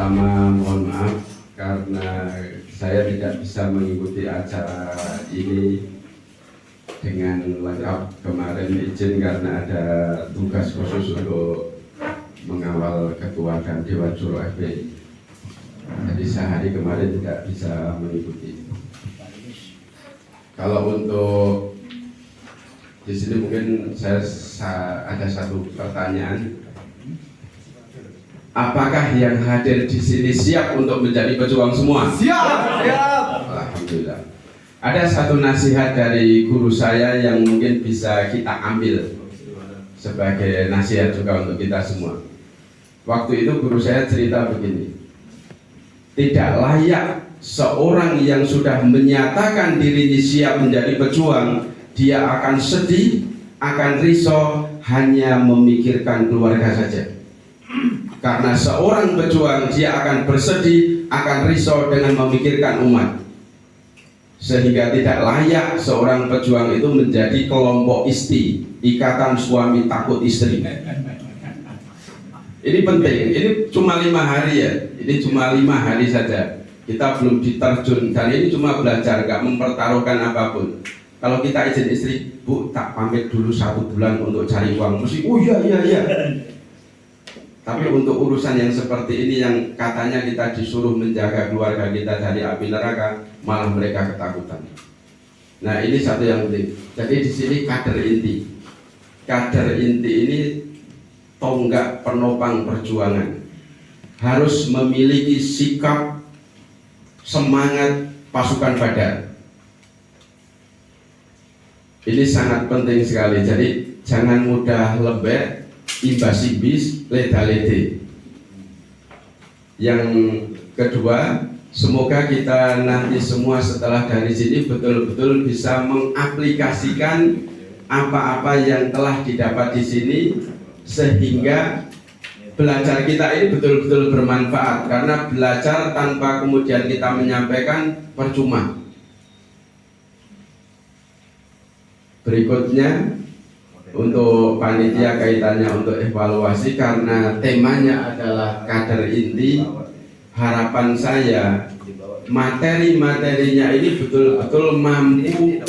pertama mohon maaf karena saya tidak bisa mengikuti acara ini dengan lengkap. Kemarin izin karena ada tugas khusus untuk mengawal ketua dan Dewan Juro FPI. Jadi sehari kemarin tidak bisa mengikuti. Kalau untuk di sini mungkin saya ada satu pertanyaan. Apakah yang hadir di sini siap untuk menjadi pejuang semua? Siap, siap. Alhamdulillah. Ada satu nasihat dari guru saya yang mungkin bisa kita ambil sebagai nasihat juga untuk kita semua. Waktu itu guru saya cerita begini. Tidak layak seorang yang sudah menyatakan dirinya siap menjadi pejuang, dia akan sedih, akan risau, hanya memikirkan keluarga saja. Karena seorang pejuang dia akan bersedih, akan risau dengan memikirkan umat. Sehingga tidak layak seorang pejuang itu menjadi kelompok isti, ikatan suami takut istri. Ini penting, ini cuma 5 hari ya, ini cuma 5 hari saja. Kita belum diterjun, dan ini cuma belajar, gak mempertaruhkan apapun. Kalau kita izin istri, Bu tak pamit dulu 1 bulan untuk cari uang, mesti oh iya. Tapi untuk urusan yang seperti ini yang katanya kita disuruh menjaga keluarga kita dari api neraka, malah mereka ketakutan. Nah ini satu yang penting. Jadi di sini kader inti. Kader inti ini tonggak penopang perjuangan. Harus memiliki sikap semangat pasukan Badar. Ini sangat penting sekali. Jadi jangan mudah lembek, imbas-imbis, leda-lede. Yang kedua, semoga kita nanti semua setelah dari sini betul-betul bisa mengaplikasikan apa-apa yang telah didapat di sini, sehingga belajar kita ini betul-betul bermanfaat. Karena belajar tanpa kemudian kita menyampaikan percuma. Berikutnya, untuk panitia kaitannya untuk evaluasi, karena temanya adalah kader inti, harapan saya materi-materinya ini betul-betul mampu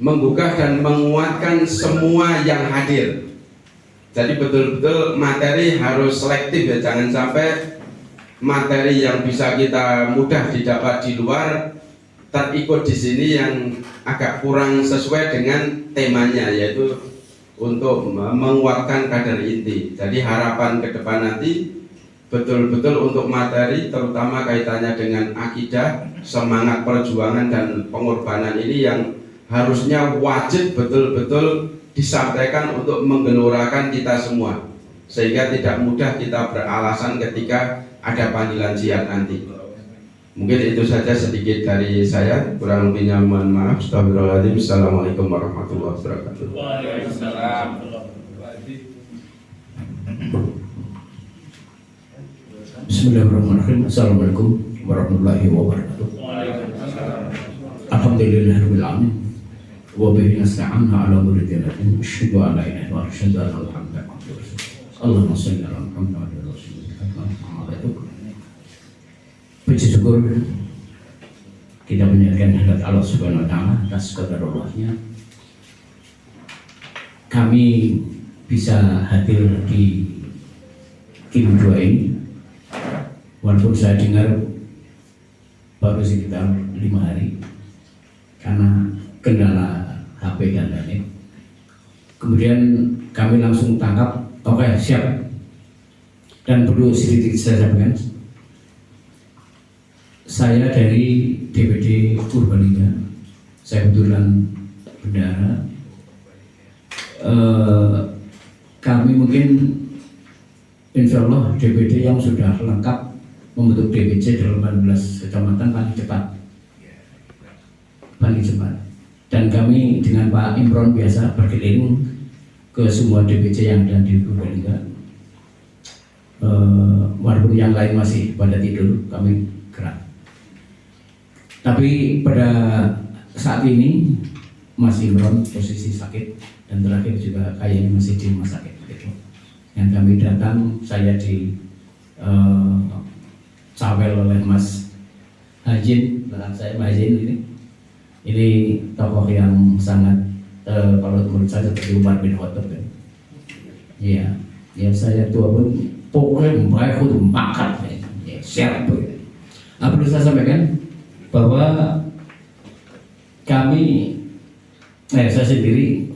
menggugah dan menguatkan semua yang hadir. Jadi betul-betul materi harus selektif ya, jangan sampai materi yang bisa kita mudah didapat di luar terikut di sini yang agak kurang sesuai dengan temanya, yaitu untuk menguatkan kader inti. Jadi harapan ke depan nanti betul-betul untuk materi, terutama kaitannya dengan akidah, semangat perjuangan dan pengorbanan ini yang harusnya wajib betul-betul disampaikan untuk menggelorakan kita semua, sehingga tidak mudah kita beralasan ketika ada panggilan jihad nanti. Mungkin itu saja sedikit dari saya, kurang lebihnya mohon maaf. Astagfirullahaladzim. Assalamualaikum warahmatullahi wabarakatuh. Waalaikumsalam. Bismillahirrahmanirrahim. Assalamualaikum warahmatullahi wabarakatuh. Alhamdulillahirabbil alamin. Wa bihi nasta'inu ala umuri din. Asyhadu an la ilaha illallah wa asyhadu anna Muhammadan rasulullah. Allahumma shalli ala Muhammad wa ala alihi. Puji syukur kita menyerahkan hadirat Allah Subhanahu wa taala atas qadarullah-Nya. Kami bisa hadir di Kim 2 ini, walaupun saya dengar baru sekitar 5 hari karena kendala HP dan lain-lain. Kemudian kami langsung tangkap, oke, siap. Dan perlu sedikit saya sampaikan, saya dari DPD Purbalingga, saya kebetulan bendahara. Kami mungkin insya Allah DPD yang sudah lengkap membentuk DPC 18 kecamatan paling cepat. Dan kami dengan Pak Imron biasa berkeliling ke semua DPC yang ada di Purbalingga. Walaupun yang lain masih pada tidur, kami gerak. Tapi pada saat ini masih Imron posisi sakit, dan terakhir juga kayaknya masih di rumah sakit gitu. Yang kami datang, saya di cawel oleh Mas Hajin, belakang saya Mas Hajin ini tokoh yang sangat kalau menurut saya seperti Umar bin Khattab ya. Iya, ya saya tua pun pokoknya baik untuk makan ya, siap tuh. Perlu saya sampaikan bahwa kami, saya sendiri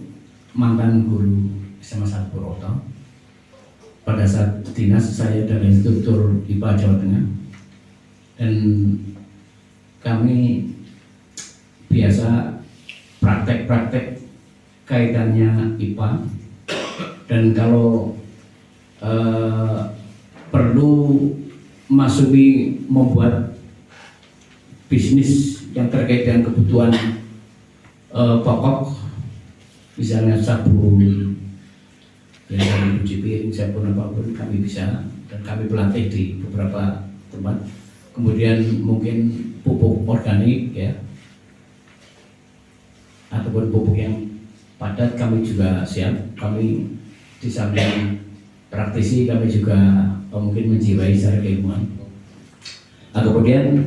mantan guru SMA 1 Purwokerto. Pada saat dinas saya dari instruktur IPA Jawa Tengah, dan kami biasa praktek-praktek kaitannya IPA, dan kalau perlu masuki membuat bisnis yang terkait dengan kebutuhan pokok, misalnya sabun, cuci piring, sabun apapun kami bisa, dan kami pelatih di beberapa tempat. Kemudian mungkin pupuk organik ya, ataupun pupuk yang padat kami juga siap. Kami di samping praktisi kami juga mungkin menjiwai secara keilmuan. Kemudian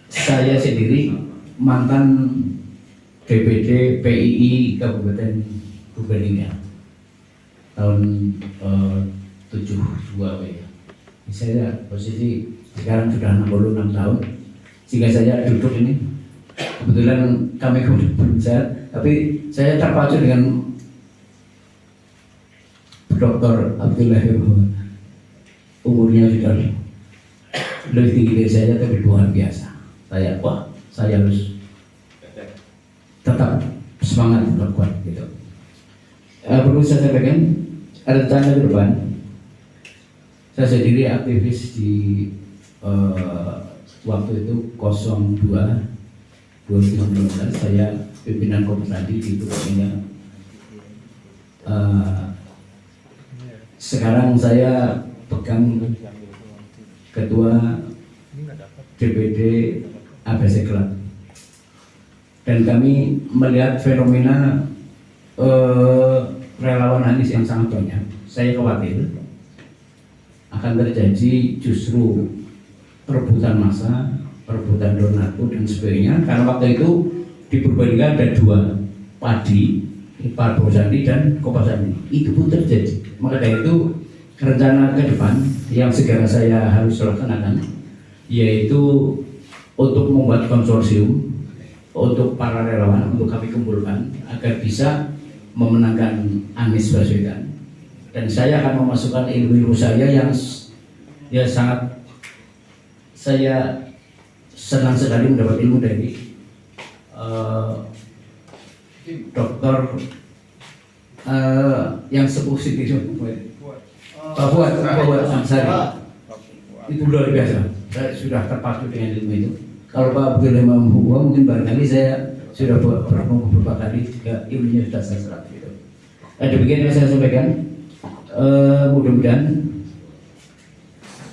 saya sendiri mantan DPD PII Kabupaten Purbalingga tahun 72 ya. Saya posisi sekarang sudah 66 tahun, sehingga saya duduk ini kebetulan kami belum sehat, tapi saya terpacu dengan Dr. Abdullah, umurnya sudah lebih tinggi dari saya, tapi luar biasa. Saya harus tetap semangat dan kuat gitu. Perlu saya sampaikan, ada rencana ke depan. Saya sendiri aktivis di waktu itu 02 2019, saya pimpinan Kopasandi di Purbalingga. Sekarang saya pegang ketua DPD ABC Club, dan kami melihat fenomena relawan Anies yang sangat banyak. Saya khawatir akan terjadi justru perebutan massa, perebutan donatur dan sebagainya, karena waktu itu di Purbalingga ada dua, Padi, Pak Sandi dan Kopasandi. Itu pun terjadi. Maka dari itu rencana ke depan yang segera saya harus laksanakan, yaitu untuk membuat konsorsium untuk para relawan, untuk kami kumpulkan agar bisa memenangkan Anies Baswedan. Dan saya akan memasukkan ilmu saya yang ya sangat, saya senang sekali mendapat ilmu dari dokter yang sepuh Siti Pak Fuad Ansari. Itu luar biasa. Saya sudah terpacu dengan ilmu itu. Kalau Pak Abdul Imam Huwa mungkin barangkali saya sudah bertemu beberapa kali jika ilmunya sudah saya serap gitu. Demikian yang saya sampaikan. Mudah-mudahan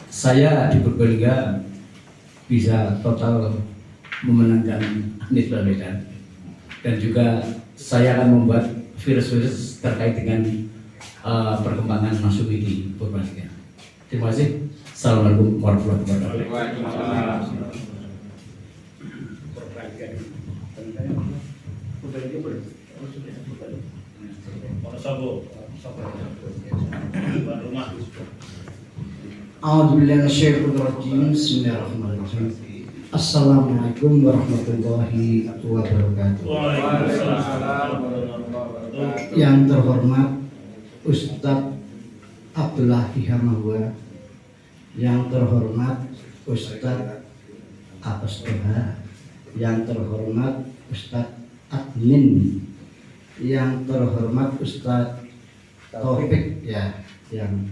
saya di Purbalingga bisa total memenangkan Anies Baswedan, dan juga saya akan membuat virus-virus terkait dengan perkembangan Masyumi di Purbalingga. Terima kasih. Assalamualaikum warahmatullahi wabarakatuh. Bismillahirrahmanirrahim. Assalamualaikum warahmatullahi wabarakatuh. Yang terhormat Ustadz Abdullah Hihamahwa, yang terhormat Ustadz Abbas Toha, yang terhormat Ustadz Admin, yang terhormat Ustadz Taufik ya, yang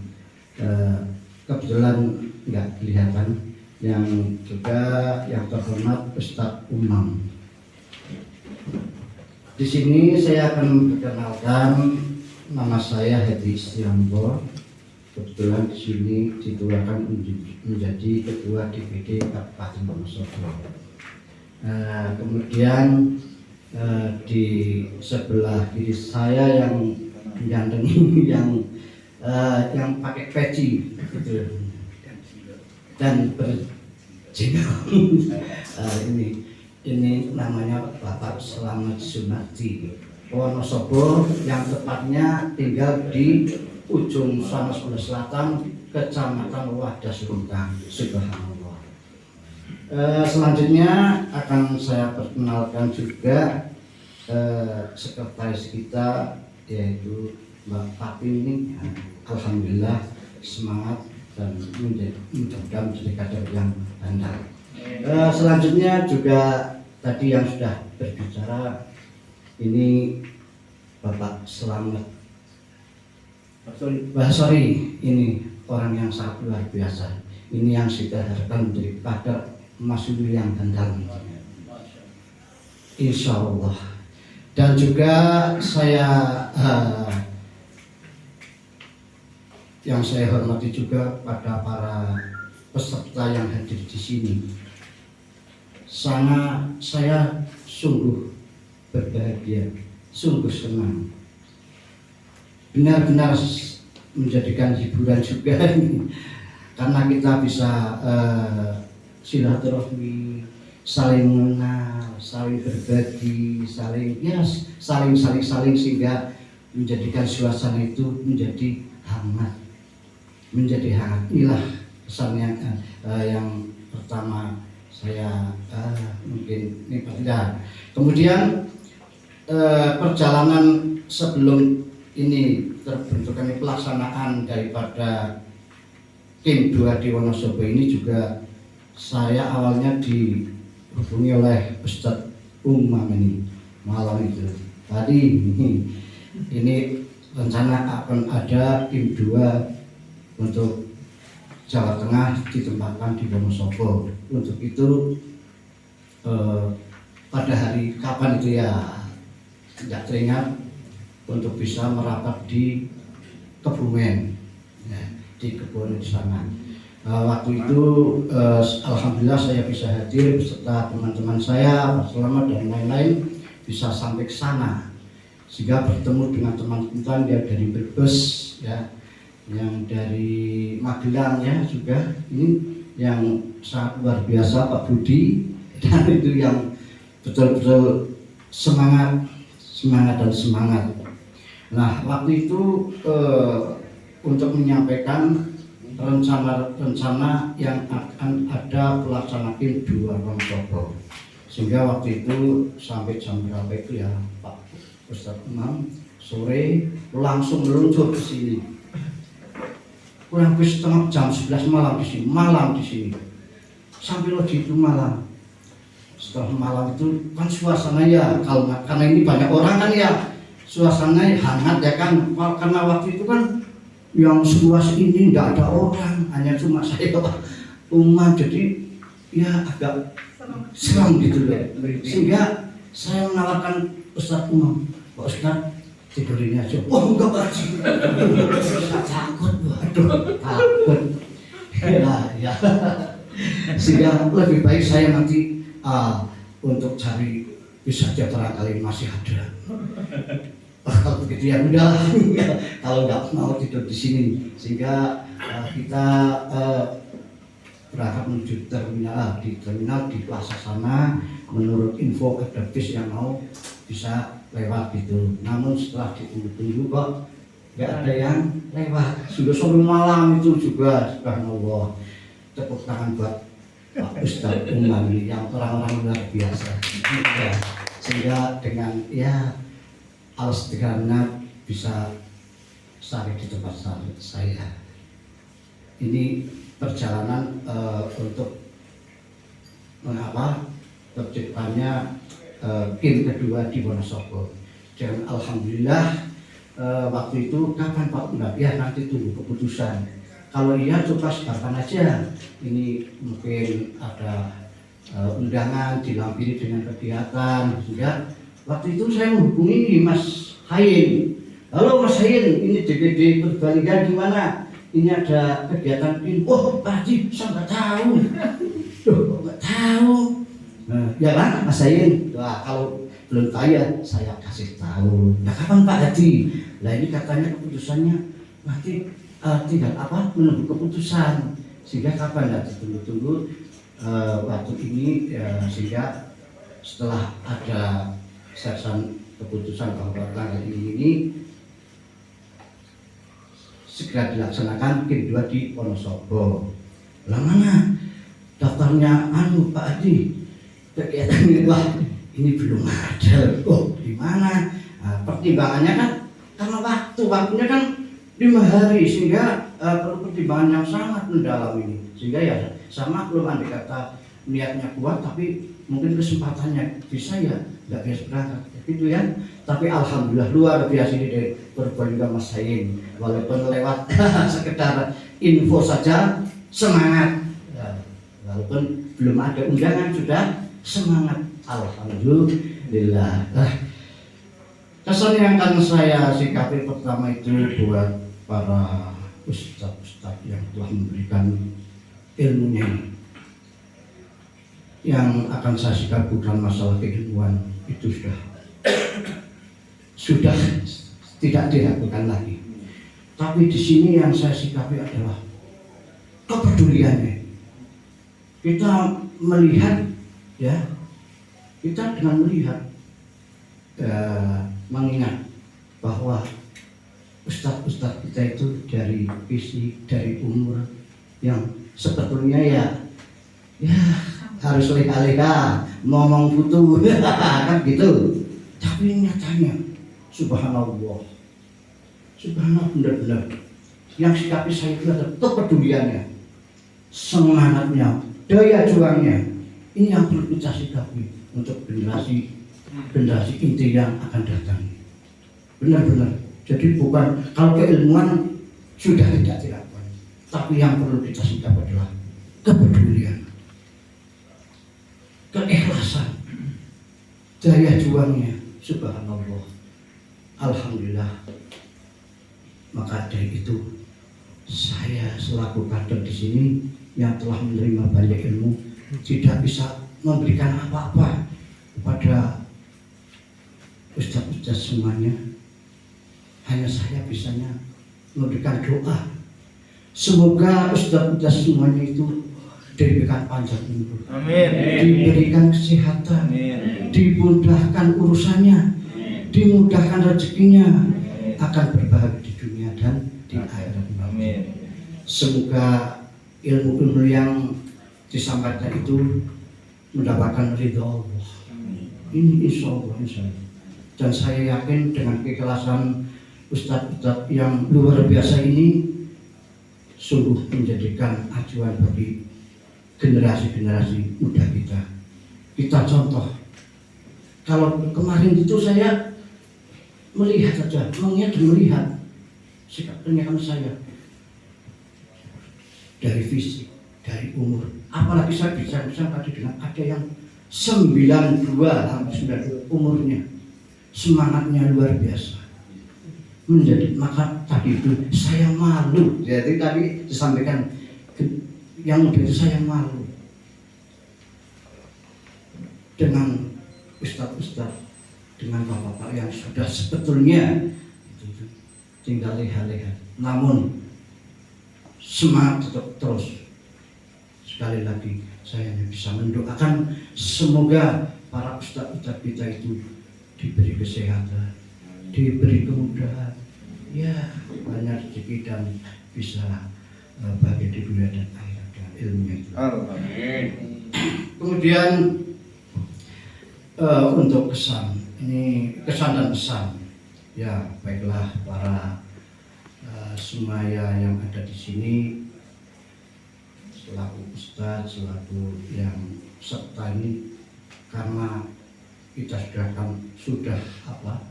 kebetulan nggak kelihatan, yang juga yang terhormat Ustadz Umam. Di sini saya akan memperkenalkan, nama saya Hedi Istiambo. Kebetulan di sini dituakan menjadi ketua DPD Kabupaten Wonosobo. Kemudian di sebelah kiri saya yang ganteng yang yang pakai peci gitu dan berjenggot. Ini namanya Bapak Slamet Sunardi Wonosobo, yang tepatnya tinggal di ujung sana sebelah selatan, Kecamatan Wadas Luntang. Subhanallah. Selanjutnya akan saya perkenalkan juga sekretaris kita, yaitu Mbak Fatini. Alhamdulillah semangat dan mudah-mudahan menjadi kader yang handal. Selanjutnya juga tadi yang sudah berbicara, ini Bapak Slamet Basori, ini orang yang sangat luar biasa. Ini yang kita harapkan menjadi kader Mas yang handal, insya Allah. Dan juga saya yang saya hormati juga pada para peserta yang hadir di sini. Saya sungguh berbahagia, sungguh senang. Benar-benar menjadikan hiburan juga ini, karena kita bisa silaturahmi, saling mengenal, saling berbagi, saling sehingga menjadikan suasana itu menjadi hangat. Inilah pesan yang pertama saya mungkin ini ya. Kemudian perjalanan sebelum ini terbentuknya pelaksanaan daripada tim 2 di Wonosobo ini juga saya awalnya dihubungi oleh Ustadz Umam ini malam itu. Tadi ini rencana akan ada tim 2 untuk Jawa Tengah ditempatkan di Wonosobo. Untuk itu pada hari kapan itu ya tidak teringat, untuk bisa merapat di Kebumen, ya, di Kebumen di sana. Waktu itu alhamdulillah saya bisa hadir beserta teman-teman saya, Pak Selamat dan lain-lain, bisa sampai ke sana sehingga bertemu dengan teman-teman yang dari Brebes, ya, yang dari Magelang, ya, juga ini yang sangat luar biasa Pak Budi, dan itu yang betul-betul semangat. Nah, waktu itu untuk menyampaikan rencana yang akan ada pelaksanaan 2 Wonosobo, sehingga waktu itu sampai jam berapa itu ya Pak Ustadz Umam, sore langsung meluncur ke sini. Kurang lebih setengah jam 11 malam di sini. Sampai lagi itu malam. Setelah malam itu kan suasana ya kalmat, karena ini banyak orang kan ya, suasananya hangat ya kan. Karena waktu itu kan yang seluas ini tidak ada orang, hanya cuma saya Umam, jadi ya agak seram gitu loh. Sehingga saya menawarkan Ustadz Umam, Pak Ustadz tidur ini aja. Oh enggak Pak, takut, waduh takut. Ya. Sehingga lebih baik saya nanti untuk cari bisa aja barangkali masih ada. Kalau begitu ya udah, kalau nggak mau tidur di sini, sehingga kita berangkat menuju terminal. Di terminal di plaza sana, menurut info ada bis yang mau bisa lewat gitu. Namun setelah ditunggu-tunggu kok nggak ada yang lewat. Sudah sore malam itu juga, subhanallah. Tepuk tangan buat Pak Ustadz Umam yang orang-orang luar biasa, ya, sehingga dengan ya al-istiqamah bisa sampai di tempat saya. Ini perjalanan untuk mengapa terciptanya tim kedua di Wonosobo. Dan alhamdulillah waktu itu kapan Pak Umam? Ya nanti tunggu keputusan. Kalau iya coba sebarkan aja. Ini mungkin ada undangan dilampiri dengan kegiatan. Sudah. Waktu itu saya menghubungi Mas Hayin. Halo Mas Hayin, ini DPD Purbalingga gimana? Ini ada kegiatan ini. Oh Pak Haji, saya nggak tahu. Loh, nggak tahu. Nah, ya kan Mas Hayin? Wah, kalau belum tahu ya saya kasih tahu. Nah kapan Pak Haji? Nah ini katanya keputusannya nanti tinggal menunggu keputusan, sehingga kapan tidak ditunggu-tunggu waktu ini sehingga setelah ada keputusan bahwa tanggal ini segera dilaksanakan kedua di Wonosobo. Lah mana daftarnya Pak Adi? Kegiatan ini, wah ini belum ada. Oh di mana? Pertimbangannya kan karena waktunya kan 5 hari, sehingga perlu pertimbangan yang sangat mendalam ini, sehingga ya sama belum andai kata niatnya kuat tapi mungkin kesempatannya bisa ya nggak bisa berangkat gitu ya. Tapi alhamdulillah luar biasa ini dari Purbalingga Mas Sain, walaupun lewat sekedar info saja semangat ya, walaupun belum ada undangan sudah semangat, alhamdulillah. Kesan yang akan saya sikapi pertama itu buat para ustadz-ustadz yang telah memberikan ilmunya ini. Yang akan saya sikapi bukan masalah keilmuan, itu sudah tidak dilakukan lagi. Tapi di sini yang saya sikapi adalah kepeduliannya. Kita melihat ya, kita dengan melihat mengingat bahwa ustadz-ustadz kita itu dari visi, dari umur yang sebetulnya ya harus leha-leha ngomong butuh kan gitu. Tapi nyatanya subhanallah benar-benar yang sikapi saya itu adalah kepeduliannya, semangatnya, daya juangnya. Ini yang perlu kita sikapi untuk generasi inti yang akan datang. Benar-benar. Jadi bukan kalau keilmuan sudah tidak dilakukan, tapi yang perlu kita sikap adalah kepedulian, keikhlasan, daya juangnya. Subhanallah, alhamdulillah. Maka dari itu saya selaku kader di sini yang telah menerima banyak ilmu tidak bisa memberikan apa-apa kepada ustadz-ustadz semuanya. Hanya saya bisanya memberikan doa. Semoga ustadz-ustadz semuanya itu diberikan panjang umur, diberikan kesehatan, dimudahkan urusannya, dimudahkan rezekinya, akan berbahagia di dunia dan di akhirat. Semoga ilmu-ilmu yang disampaikan itu mendapatkan ridha Allah. Ini insya Allah. Dan saya yakin dengan keikhlasan ustadz-ustadz yang luar biasa ini sungguh menjadikan acuan bagi generasi-generasi muda kita. Kita contoh. Kalau kemarin itu saya melihat saja, melihat sikap pernyataan saya dari fisik, dari umur. Apalagi saya bisa tadi dengan ada yang 92 hampir 90 umurnya, semangatnya luar biasa. Menjadi maka tadi itu saya malu. Jadi tadi disampaikan yang muda itu saya malu dengan ustadz-ustadz, dengan bapak-bapak yang sudah sebetulnya tinggal leha-leha, namun semangat tetap terus. Sekali lagi saya hanya bisa mendoakan semoga para ustadz-ustadz kita itu diberi kesehatan, diberi kemudahan, ya banyak rezeki dan bisa bahagia di dunia dan akhirat dengan ilmunya itu. Kemudian untuk kesan, ini kesan dan pesan. Ya baiklah para semaya yang ada di sini, selaku ustadz, selaku yang serta ini, karena kita sudah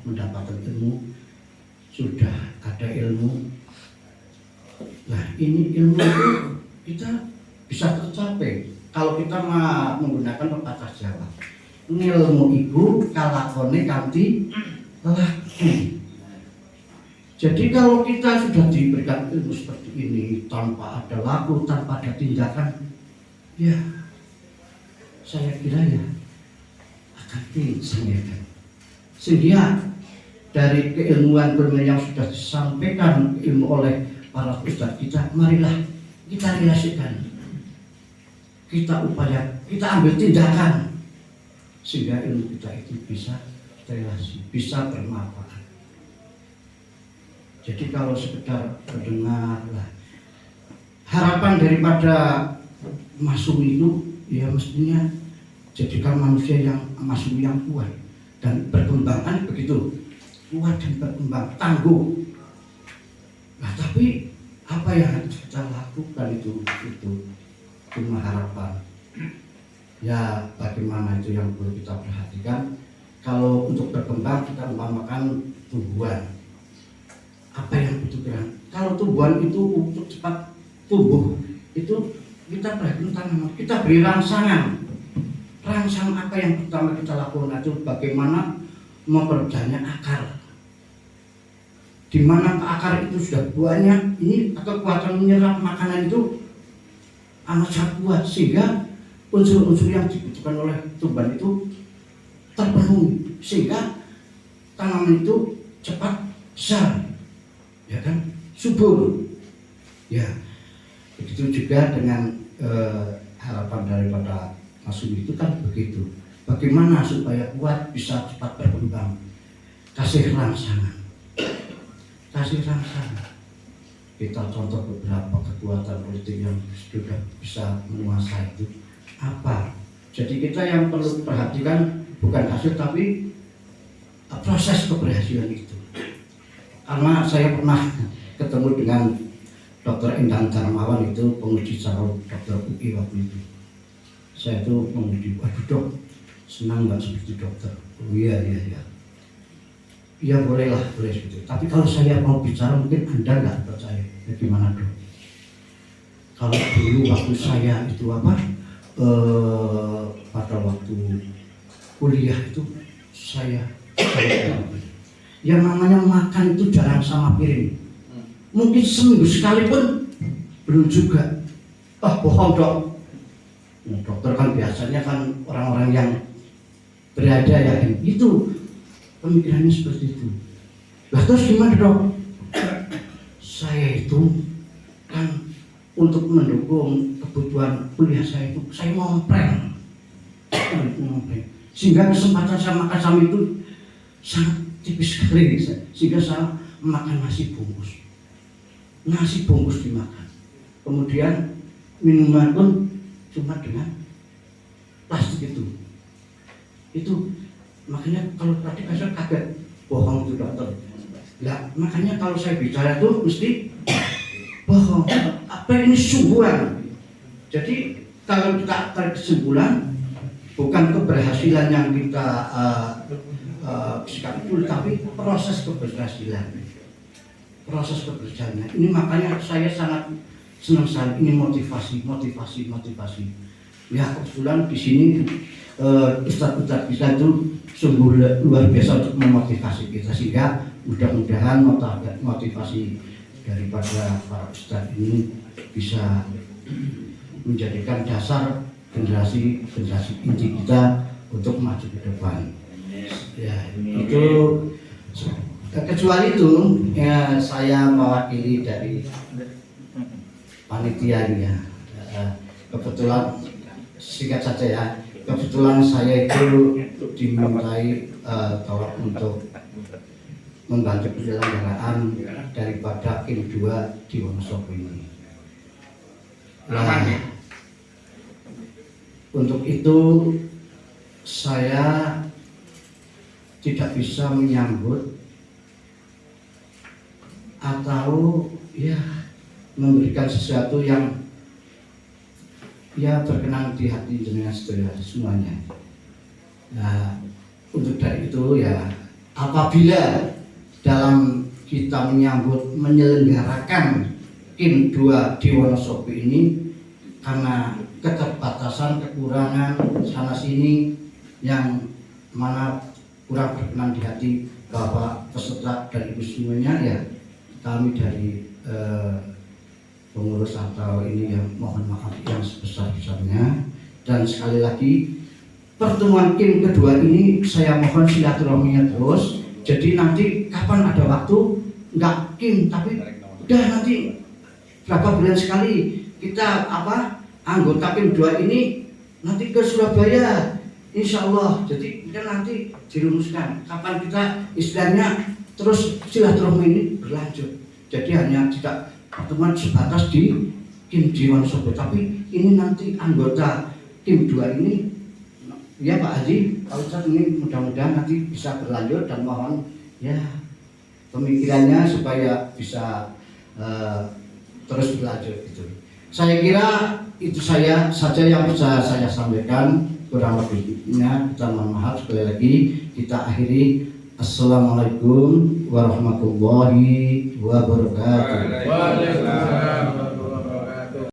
mendapatkan ilmu, sudah ada ilmu. Nah ini ilmu itu kita bisa tercapai kalau kita menggunakan pepatah Jawa. Ngilmu iku kalakone kanthi laku. Jadi kalau kita sudah diberikan ilmu seperti ini tanpa ada laku, tanpa ada tindakan, ya saya kira ya akan pingsan ya kan. Sehingga dari keilmuan yang sudah disampaikan ilmu oleh para ustadz kita, marilah kita realisasikan, kita upaya, kita ambil tindakan sehingga ilmu kita itu bisa relasi, bisa bermanfaat. Jadi kalau sekedar mendengar lah, harapan daripada masuk itu ya mestinya jadikan manusia yang masuk yang kuat dan berkembang, begitu, kuat dan berkembang, tangguh. Nah, tapi apa yang harus kita lakukan itu cuma harapan. Ya bagaimana itu yang perlu kita perhatikan. Kalau untuk berkembang kita umpamakan tumbuhan. Apa yang dibutuhkan? Kalau tumbuhan itu untuk cepat tumbuh, itu kita perhatikan tanaman, kita beri rangsangan. Rangsang apa yang pertama kita lakukan itu bagaimana memperbanyak akar. Di mana akar itu sudah banyak, ini kekuatan menyerap makanan itu amat sangat kuat sehingga unsur-unsur yang dibutuhkan oleh tumbuhan itu terpenuhi sehingga tanaman itu cepat besar, ya kan, subur. Ya, begitu juga dengan harapan daripada masuk itu kan begitu. Bagaimana supaya kuat bisa cepat berkembang? Kasih rangsangan. Kasih rangsangan. Kita contoh beberapa kekuatan politik yang sudah bisa menguasai itu apa? Jadi kita yang perlu perhatikan bukan hasil tapi proses keberhasilan itu. Karena saya pernah ketemu dengan Dr. Endang Darmawan, itu penguji calon Dr. UI waktu itu. Saya itu menguji, waduh dok, senang nggak seperti dokter? Oh iya. Iya bolehlah, boleh seperti itu. Tapi kalau saya mau bicara mungkin Anda nggak percaya. Ya gimana dok? Kalau dulu waktu saya itu pada waktu kuliah itu saya yang namanya makan itu jarang sama piring. Mungkin seminggu sekali pun belum juga. Bohong dok. Nah, dokter kan biasanya kan orang-orang yang berada ya, itu pemikirannya seperti itu. Lah terus gimana dok? Saya itu kan untuk mendukung kebutuhan kuliah saya itu saya ngompreng, sehingga kesempatan saya makan sama itu sangat tipis sekali, sehingga saya makan nasi bungkus dimakan, kemudian minuman pun cuma dengan plastik itu makanya kalau tadi saya kaget, bohong itu dokter. Lah makanya kalau saya bicara itu mesti bohong. Apa ini sungguhan? Jadi kalau kita tarik kesimpulan, bukan keberhasilan yang kita sikap itu, tapi proses keberhasilan. Ini makanya saya sangat senang sekali, ini motivasi. Ya kebetulan di sini ustadz-ustadz kita itu sungguh luar biasa untuk memotivasi kita, sehingga mudah-mudahan motivasi daripada para ustadz ini bisa menjadikan dasar generasi inti kita untuk maju ke depan. Ya itu. Kecuali itu ya, saya mewakili dari panitianya. Kebetulan singkat saja ya, kebetulan saya itu dimintai tolong untuk membantu penyelenggaraan daripada Kim 2 di Wonosobo ini. Nah, untuk itu saya tidak bisa menyambut atau ya memberikan sesuatu yang ya berkenan di hati jenengan semuanya. Nah, untuk dari itu ya apabila dalam kita menyelenggarakan Kim 2 di Wonosobo ini karena keterbatasan, kekurangan sana sini yang mana kurang berkenan di hati Bapak peserta dan Ibu semuanya, ya kami dari pengurus atau ini yang mohon maaf yang sebesar-besarnya. Dan sekali lagi pertemuan Kim kedua ini saya mohon silaturahminya terus, Jadi nanti kapan ada waktu, nggak Kim, tapi udah nanti berapa bulan sekali kita anggota Kim 2 ini nanti ke Surabaya, insya Allah. Jadi kita nanti dirumuskan kapan kita istilahnya terus silaturahmi ini berlanjut. Jadi hanya tidak pertemuan sebatas di Kim di Wonosobo, tapi ini nanti anggota Kim 2 ini. Ya Pak Haji, Pak Ustadz, ini mudah-mudahan nanti bisa berlanjut dan mohon ya pemikirannya supaya bisa terus berlanjut gitu. Saya kira itu saja yang bisa saya sampaikan, kurang lebihnya kita mohon maaf. Sekali lagi kita akhiri. Assalamualaikum warahmatullahi wabarakatuh. Waalaikumsalam.